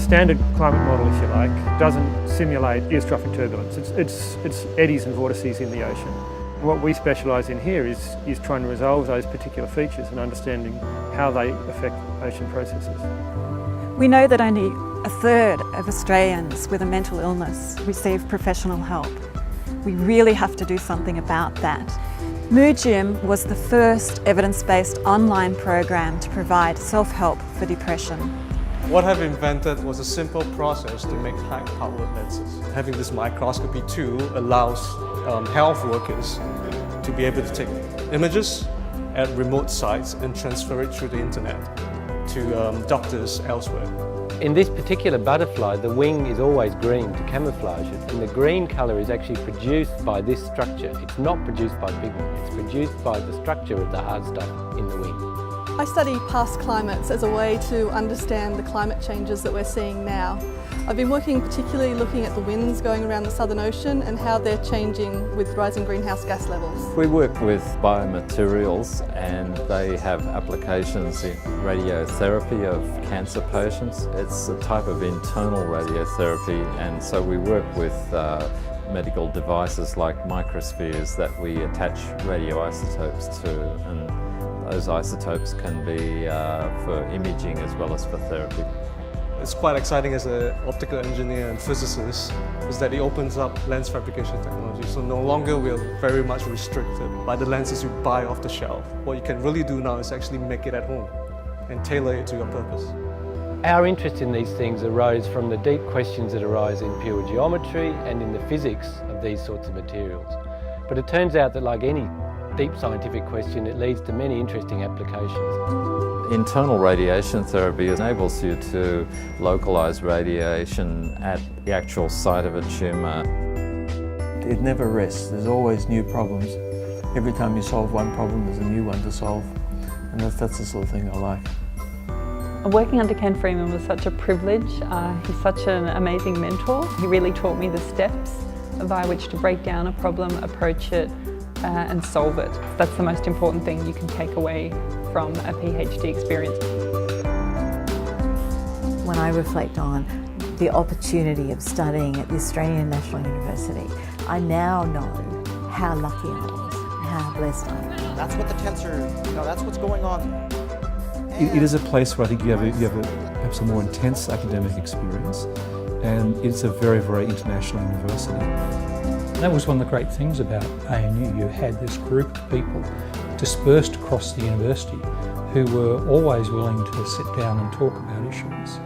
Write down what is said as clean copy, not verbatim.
standard climate model, if you like, doesn't simulate geostrophic turbulence. It's eddies and vortices in the ocean. What we specialise in here is trying to resolve those particular features and understanding how they affect ocean processes. We know that only a third of Australians with a mental illness receive professional help. We really have to do something about that. Mood Gym was the first evidence-based online program to provide self-help for depression. What I've invented was a simple process to make high-powered lenses. Having this microscopy tool allows health workers to be able to take images at remote sites and transfer it through the internet to doctors elsewhere. In this particular butterfly, the wing is always green to camouflage it, and the green colour is actually produced by this structure. It's not produced by pigment, it's produced by the structure of the hard stuff in the wing. I study past climates as a way to understand the climate changes that we're seeing now. I've been working particularly looking at the winds going around the Southern Ocean and how they're changing with rising greenhouse gas levels. We work with biomaterials and they have applications in radiotherapy of cancer patients. It's a type of internal radiotherapy, and so we work with medical devices like microspheres that we attach radioisotopes to, and those isotopes can be for imaging as well as for therapy. It's quite exciting as an optical engineer and physicist is that it opens up lens fabrication technology. So no longer we're very much restricted by the lenses you buy off the shelf. What you can really do now is actually make it at home and tailor it to your purpose. Our interest in these things arose from the deep questions that arise in pure geometry and in the physics of these sorts of materials. But it turns out that, like any deep scientific question, it leads to many interesting applications. Internal radiation therapy enables you to localise radiation at the actual site of a tumour. It never rests, there's always new problems. Every time you solve one problem, there's a new one to solve, and that's the sort of thing I like. Working under Ken Freeman was such a privilege. He's such an amazing mentor. He really taught me the steps by which to break down a problem, approach it, and solve it. That's the most important thing you can take away from a PhD experience. When I reflect on the opportunity of studying at the Australian National University, I now know how lucky I was, how blessed I am. That's what the tensor, that's what's going on. It is a place where I think you have perhaps a more intense academic experience, and it's a very, very international university. That was one of the great things about ANU. You had this group of people dispersed across the university who were always willing to sit down and talk about issues.